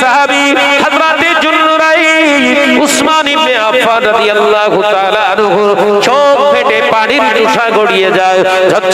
সাহাবী হযরত যুন্নুরাইন উসমান ইবনে আফফান রাদিয়াল্লাহু তাআলা আনহু চোখ ফেটে পানির জোছা গড়িয়ে যায়,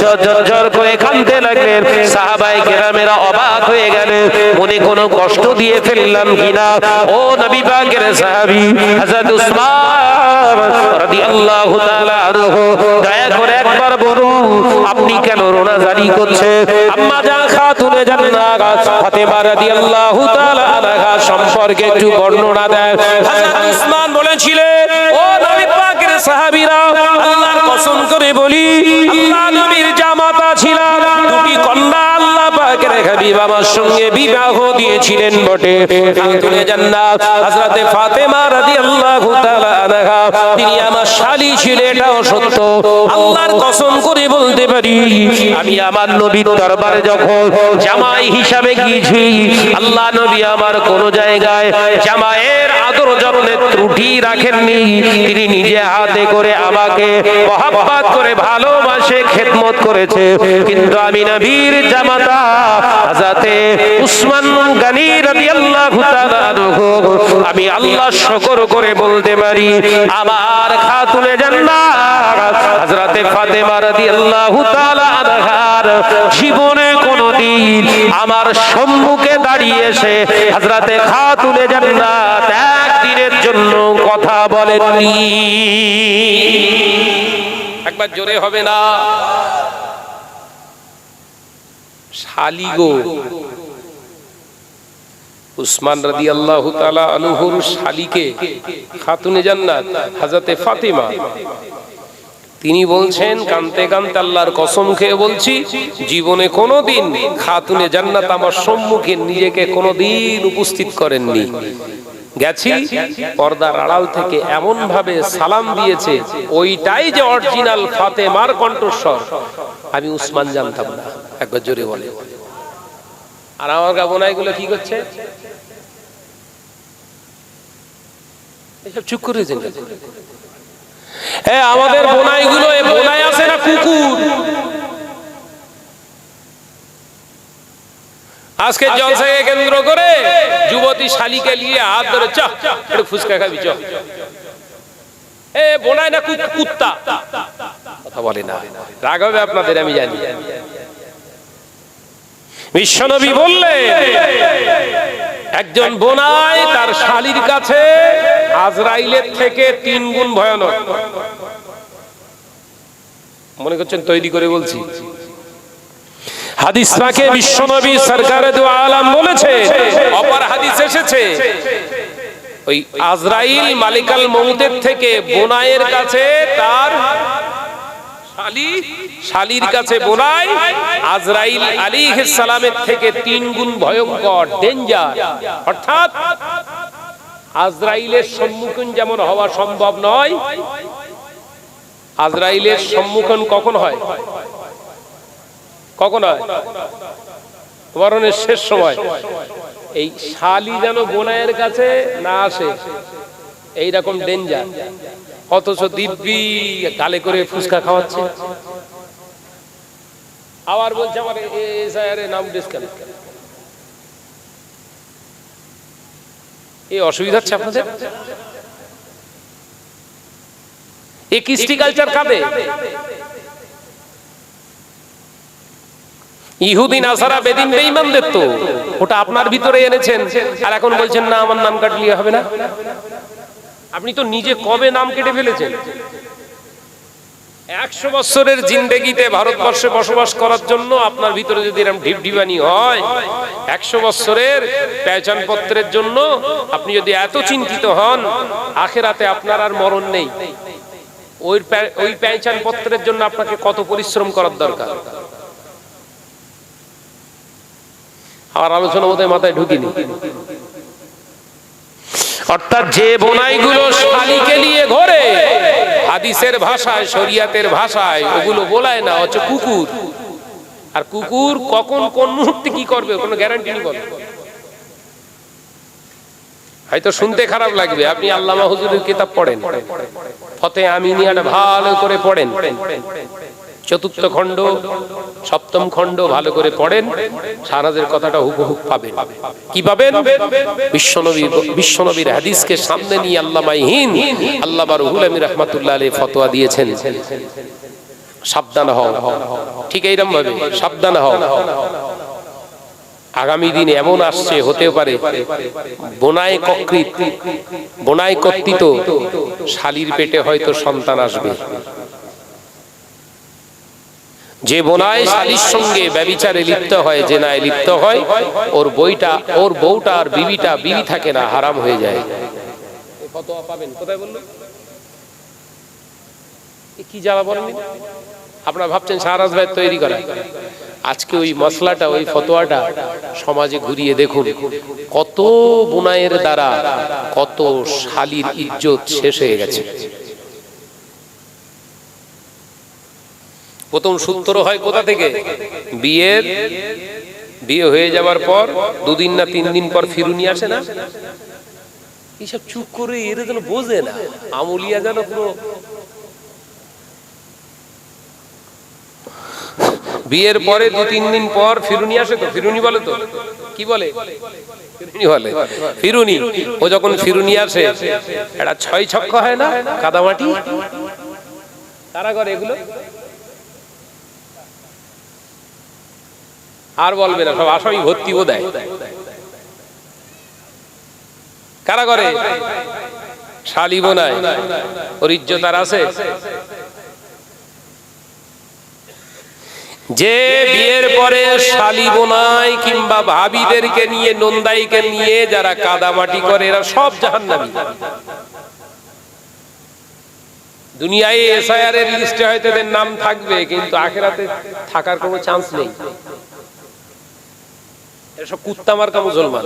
ঝরঝর করে কাঁদতে লাগলেন। সাহাবায়ে কেরামেরা অবাক হয়ে গেলেন, মনে কোনো কষ্ট দিয়ে ফেললাম কিনা। ও নবী পাকের সাহাবী হযরত উসমান রাদিয়াল্লাহু তাআলা আনহু, দয়া করে একবার বলুন আপনি কেন রোনাজারি করছেন? আম্মা জান খাতুনে জান্নাত ফাতেমা রাদিয়াল্লাহু তাআলা আনহা সম্পর্কে একটু বর্ণনা দেন। হযরত উসমান বলেছিলেন, ও নবী পাকের সাহাবীরা, আল্লাহর কসম করে বলি, আল্লাহ নবীর জামাতা ছিলেন, দুটি কন্যা আল্লাহ পাকের হাবিব আমার সঙ্গে বিবাহ দিয়েছিলেন বটে। খাতুনে জান্নাত হযরত ফাতেমা রাদিয়াল্লাহু তাআলা আনহা তিনি আমার শালী ছিলেন, এটাও সত্য। আল্লাহর কসম করে বলতে পারি, আমি আমার নবীর দরবারে যখন জামাই হিসাবে গিয়েছি, আল্লাহ নবী আমার কোন জায়গায় জামাইয়ের আদর যত্নের ত্রুটি রাখেননি। তিনি নিজে হাতে করে আমাকে মহব্বত করে ভালোবাসে খেদমত করেছে। কিন্তু আমি নবীর জামাতা হযরতে উসমান গনি রাদিয়াল্লাহু তাআলা আনহু, আমি আল্লাহ শুকর করে বলতে পারি, আমার খাতুনে জান্নাত হযরতে ফাতেমা রাদিয়াল্লাহু তাআলা আনহার জীবনে কোনদিন আমার সম্মুখে দাঁড়িয়ে এসে হযরতে খাতুনে জান্নাত একদিনের জন্য কথা বলেননি। একবার জোরে হবে না? শালী গো, উসমান রাদিয়াল্লাহু তাআলা আনহুর শালীকে খাতুনে জান্নাত হযরতে ফাতেমা, তিনি বলছেন কানতে কানতে, আল্লাহর কসম খেয়ে বলছি, জীবনে কোনোদিন খাতুনে জান্নাত আমার সম্মুখে নিজেকে কোনোদিন উপস্থিত করেননি। গেছি পর্দার আড়াল থেকে এমন ভাবে সালাম দিয়েছে, ওইটাই যে অরিজিনাল ফাতেমার কণ্ঠস্বর, আমি উসমান জানতাম না। একবার জোরে বলে। আর আমার গাবনাইগুলো কি করছে? এসব চুপ করে দিন। আমাদের বোনাইগুলো, এ বোনাই আছে না কুকুর? আজকে জলসাকে কেন্দ্র করে যুবতী শালীকে নিয়ে হাত ধরে, চ একটু ফুচকা খাবি, চ। বোনাই না কুত্তা? কথা বলে না, রাগ হবে আপনাদের আমি জানি। বিশ্বনবী বললেন, একজন বোনাই তার শালীর কাছে আজরাইলের থেকে 3 গুণ ভয়ানক। মনে করছেন তৈরি করে বলছি? হাদিস পাকে বিশ্বনবী সরকারে দু আলম বলেছে, অপর হাদিস এসেছে, ওই আজরাইল মালিকাল মউতের থেকে বোনাইয়ের কাছে তার শালীর কাছে বোনাই আজরাইল আলাইহিস সালামের থেকে 3 গুণ ভয়ঙ্কর, ডেঞ্জার। অর্থাৎ আজরাইলের সম্মুখীন যেমন হওয়া সম্ভব নয়, আজরাইলের সম্মুখীন কখন হয়? কখন হয়? মরণের শেষ সময়। এই শালী যেন বোনাইয়ের কাছে না আসে, এইরকম ডেঞ্জার। অথচ দিব্যি গালে করে ফুচকা খাওয়াচ্ছে। আবার বলছে আমার নাম ডিসকাল। এই অসুবিধা হচ্ছে আপনাদের? এই কৃষ্টি কালচার কাঁদে। ইহুদি নাসারা বেদিন বেঈমানদের তো ওটা আপনার ভিতরে এনেছেন, আর এখন বলছেন না আমার নাম কাটলে হবে না। আপনি তো নিজে কবে নাম কেটে ফেলেছেন? 100 বছরের জিন্দেগিতে ভারতবর্ষে বসবাস করার জন্য আপনার ভিতরে যদি এরকম ঢিপঢিবানি হয়, 100 বছরের পেহচান পত্রের জন্য আপনি যদি এত চিন্তিত হন, আখিরাতে আপনার আর মরণ নেই। ওই পেহচান পত্রের জন্য আপনাকে কত পরিশ্রম করার দরকার। আর আলোচনা বোধহয় মাথায় ঢুকিনি। অর্থাৎ যে বোনাইগুলো শালীকে নিয়ে ঘোরে, হাদিসের ভাষায়, শরিয়াতের ভাষায় ওগুলো বলায় না, হচ্ছে কুকুর। আর কুকুর কখন কোন মুহূর্তে কি করবে কোনো গ্যারান্টি নেই। বলে হয়তো শুনতে খারাপ লাগবে, আপনি আল্লামা হুজুরের কিতাব পড়েন, ফতে আমিনিয়াটা ভালো করে পড়েন, চতুর্থ খণ্ড, সপ্তম খণ্ড ভালো করে পড়েন, শাহনাজের কথাটা হুবহু পাবেন। কি পাবেন? বিশ্বনবীর হাদিসকে সামনে নিয়ে আল্লামা হিন্দ আল্লামা রুহুল আমিন রাহমাতুল্লাহ আলাইহি ফতোয়া দিয়েছেন, সাবধান হও। ঠিক এইরকম ভাবে সাবধান হও। আগামী দিন এমন আসছে, হতে পারে বোনায় কর্তৃত শালীর পেটে হয়তো সন্তান আসবে। যে বোনায় শালীর সঙ্গে ব্যভিচারে লিপ্ত হয়, জেনায় লিপ্ত হয়, ওর বউটা আর বিবিটা বিবি থাকে না, হারাম হয়ে যায়। ফতোয়া পাবেন কোথায় বললো? কি জ্বালা বলেন? আপনারা ভাবছেন শাহরাজ ভাই তৈরি করা। আজকে ওই মশলাটা, ওই ফতোয়াটা সমাজে ঘুরিয়ে দেখুন, কত বোনায়ের দ্বারা কত শালীর ইজ্জত শেষ হয়ে গেছে। প্রথম সূত্র হয় কোথা থেকে? বিয়ে হয়ে যাওয়ার পর 2 দিন না 3 দিন পর ফিরুনি আসে না? এইসব চুপ করে এরা যেন বোঝে না, আমলিয়া যেন পুরো। বিয়ের পরে 2-3 দিন পর ফিরুনি আসে, তো ফিরুনি বলে, তো কি বলে? ফিরুনি। ও যখন ফিরুনি আসে, এটা 6 ছক্কা হয় না, কাদামাটি। কারা করে এগুলো? আর বলবে না, সব আসামি ভর্তিও দেয়। কারা করে? শালী বোনায়। ওর ইজ্জত আর আছে? যে বিয়ের পরে শালী বোনাই কিংবা ভাবিদেরকে নিয়ে, নন্দাইকে নিয়ে যারা কাদামাটি করে, এরা সব জাহান্নামী। দুনিয়ায় এসআইআর এর লিস্টে হয়তো এদের নাম থাকবে, কিন্তু আখিরাতে থাকার কোনো চান্স নেই। এরা সব কুত্তা মার্কা মুসলমান।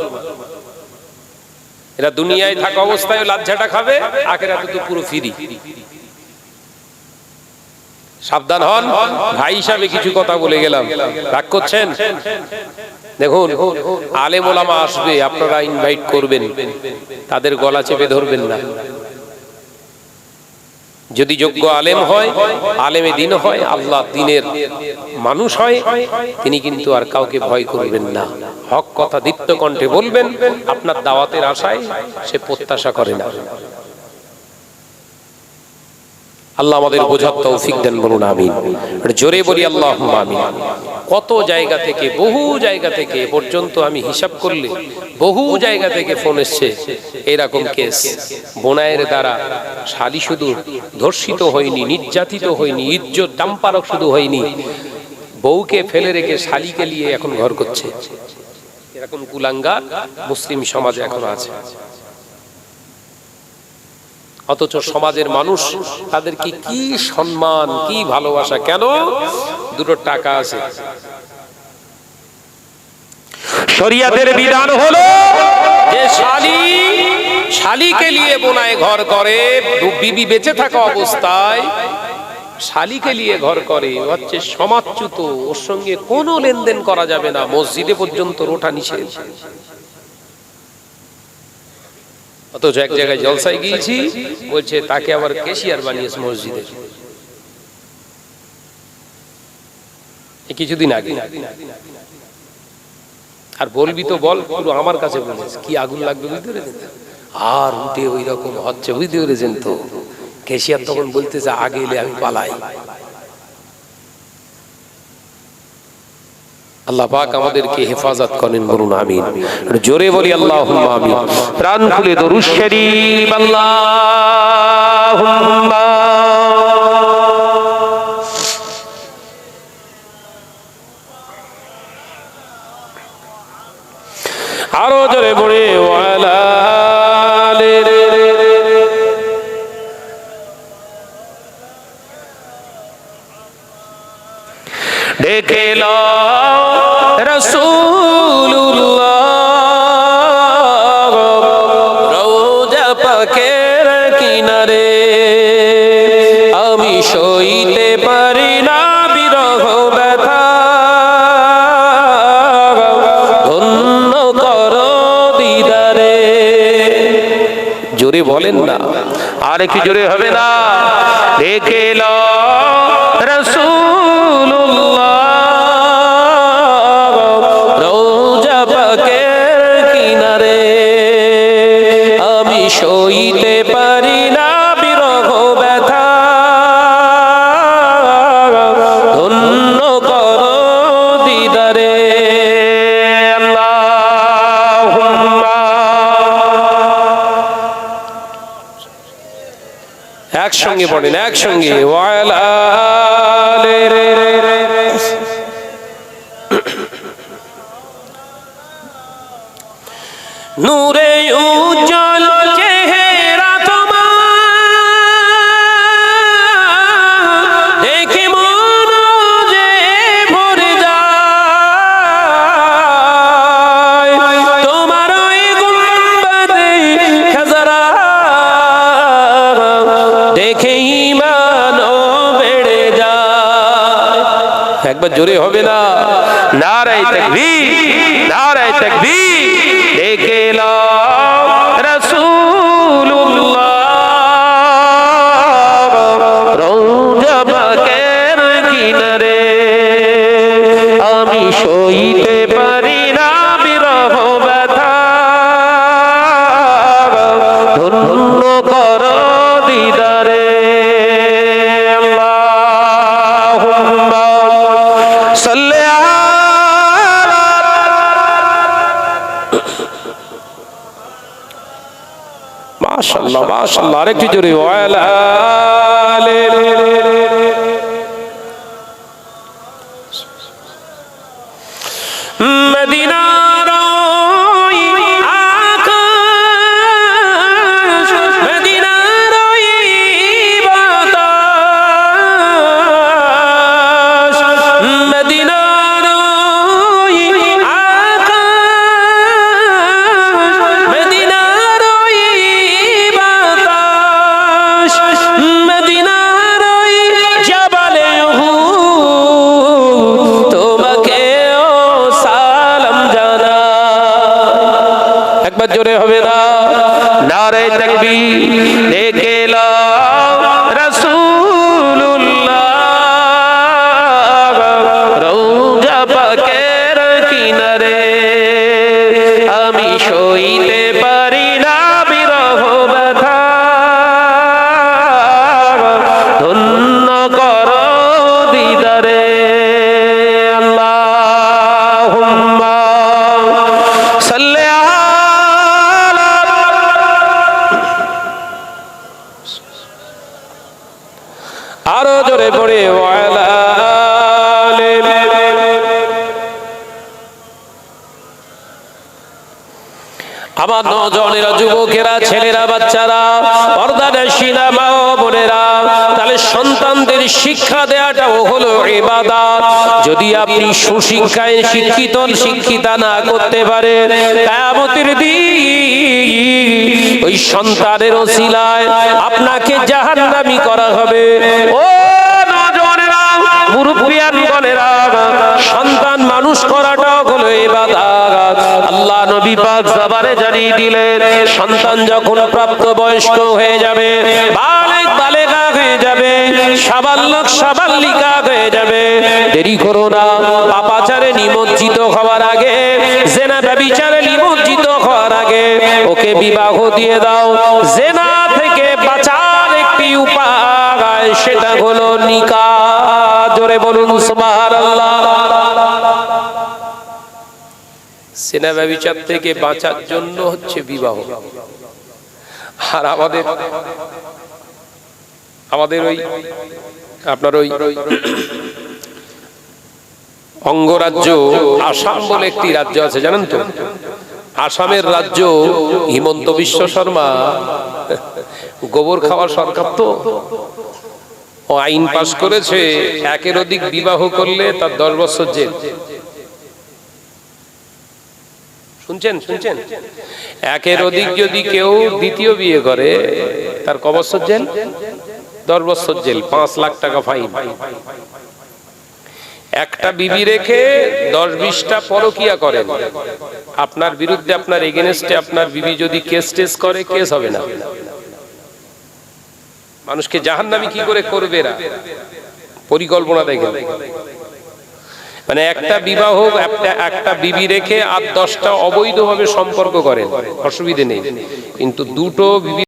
এরা দুনিয়ায় থাকা অবস্থায় লাজ্জাটা খাবে, আখিরাতে তো পুরো ফ্রি। সাবধান হন। ভাই হিসাবে কিছু কথা বলে গেলাম, রাগ করছেন? দেখুন, আলেম ওলামা আসবে, আপনারা ইনভাইট করবেন, তাদের গলা চেপে ধরবেন না। যদি যোগ্য আলেম হয়, আলেমে দিন হয়, আল্লাহ দিনের মানুষ হয়, তিনি কিন্তু আর কাউকে ভয় করবেন না। হক কথা দীপ্ত কণ্ঠে বলবেন, আপনার দাওয়াতের আশায় সে প্রত্যাশা করে না। আল্লাহ আমাদের বোঝার তৌফিক দেন, বলুন আমিন। জোরে বলি আল্লাহুম্মা আমিন। কত জায়গা থেকে, বহু জায়গা থেকে পর্যন্ত আমি হিসাব করলে বহু জায়গা থেকে ফোন এসছে এরকম কেস। বোনায়ের দ্বারা শালী শুধু ধর্ষিত হয়নি, নির্যাতিত হয়নি, ইজ্জত দাম্পারক শুধু হয়নি, বউকে ফেলে রেখে শালীকে নিয়ে এখন ঘর করছে। এরকম কুলাঙ্গার মুসলিম সমাজে এখন আছে। অথচ সমাজের মানুষ তাদেরকে কি সম্মান, কি ভালোবাসা। কেন? দুটো টাকা আছে। শরিয়াতের বিধান হলো যে শালীকে নিয়ে বোনায় ঘর করে, বিবি বেঁচে থাকা অবস্থায় শালীকে নিয়ে ঘর করে, হচ্ছে সমাজচ্যুত। ওর সঙ্গে কোনো লেনদেন করা যাবে না, মসজিদে পর্যন্ত ওঠা নিষেধ। অথচ এক জায়গায় জলসায় গিয়েছি, বলছে তাকে আবার ক্যাশিয়ার বানিয়েছে মসজিদে, কিছুদিন আগে। আর বলবি তো বল, পুরো আমার কাছে বলেছে, কি আগুন লাগবে বুঝতে পেরেছেন? আর উঠে ওই রকম হচ্ছে, বুঝতে পেরেছেন তো? ক্যাশিয়ার তখন বলতেছে আগে এলে আমি পালাই। আল্লাহ পাক আমাদেরকে হেফাজত করেন, বলুন আমিন। জোরে বলি আল্লাহুম্মা আমিন। প্রাণ খুলে দরুদ শরীফ আল্লাহুম্মা। আরো জোরে বলে ওয়ালা ডেকে লো রাসূলুল্লাহ রওজা পাকের কিনারে, আমি সইতে পারি না বিরহ ব্যথা, ধন্য করো দিদারে। জোরে বলেন না, আর একটু জোরে হবে না? ডেকে লো রাসূল সইতে পারি না বিরহ ব্যথা, ধন্য করো দিদারে আল্লাহুম্মা। একসঙ্গে পড়েন, একসঙ্গে। ওয়ালা নূরে উজ্জ্বল চেহারা তোমার, দেখে মন যে ভরে যায়, তোমার ওই গুম্বদে খাজরা দেখে ঈমান বেড়ে যায়। একবার জোরে হবে না? নারায়ে তাকবীর, নারায়ে তাকবীর। দেখে রাসূলুল্লাহ রওজা পাকের কিনারে, আমি সইতে পারি না বিরহ ব্যথা, ধন্য করো দিদারে আল্লাহুম্মা সাল্লি মাশাআল্লাহ মাশাআল্লাহ। আরেকটু জোরে ওয়ালা মদিনার ওই আকাশ, মদিনার ওই বাতাস, মদিনার ওই আকাশ, মদিনার ওই বাতাস, মদিনার ওই জাবালে উহুদ তোমাকেও সালাম জানা। একবার জোরে হবে না? নারে তাকবীর। দেখে রাসূলুল্লাহ রওজা পাকের কিনারে, আমি সইতে পারি না বিরহ ব্যথা, ধন্য করো দিদারে আল্লাহুম্মা সাল্লি আলা। আরো জোরে পড়ে ওয়ালা আমার নওজওয়ানেরা, যুবকেরা, ছেলেরা, বাচ্চারা, পর্দানশীলা মা ও বোনেরা, তাহলে সন্তানদের শিক্ষা দেওয়াটাও হলো ইবাদত। যদি আপনি সুশিক্ষায় শিক্ষিত শিক্ষিতা না করতে পারেন, কিয়ামতের দিন ওই সন্তানের ওসিলায় আপনাকে জাহান্নামী করা হবে। ও নওজওয়ানেরা, মুরব্বিয়ান বোনেরা, সন্তান মানুষ করাটাও হলো ইবাদত। আল্লাহ নবী পাক জবানে জানিয়ে দিলেন, সন্তান যখন প্রাপ্তবয়স্ক হয়ে যাবে, বালেগ বালেগা হয়ে যাবে, সাবালক সাবালিকা হয়ে যাবে, দেরি করো না। পাপাচারে নিমজ্জিত হওয়ার আগে, জেনা ব্যভিচারে নিমজ্জিত হওয়ার আগে ওকে বিবাহ দিয়ে দাও। জেনা থেকে বাঁচার একটি উপায়, সেটা হলো নিকাহ। জোরে বলুন সুবহানাল্লাহ। জেনা ব্যভিচার থেকে বাঁচার জন্য হচ্ছে বিবাহ। আর আমাদের ওই আপনার ওই অঙ্গরাজ্য আসাম বলে একটি রাজ্য আছে, জানেন তো? আসামের রাজ্য হিমন্ত বিশ্ব শর্মা গোবর খাওয়ার সরকার, তো ও আইন পাশ করেছে, একের অধিক বিবাহ করলে তার 10 বছর জেল। শুনছেন? একের অধিক যদি কেউ দ্বিতীয় বিয়ে করে, তার ক বছর জেল? 10 বছর জেল, 5 লাখ টাকা ফাইন। একটা বিবি রেখে 10-20টা পরকিয়া করেন, আপনার বিরুদ্ধে, আপনার এগেনস্টে আপনার বিবি যদি কেস টেস করে, কেস হবে না। মানুষকে জাহান্নামী কি করে করবে এরা, পরিকল্পনা দেখেন। মানে একটা বিবাহ একটা বিবি রেখে আর 10টা অবৈধভাবে সম্পর্ক করেন, অসুবিধে নেই, কিন্তু দুটো বিবি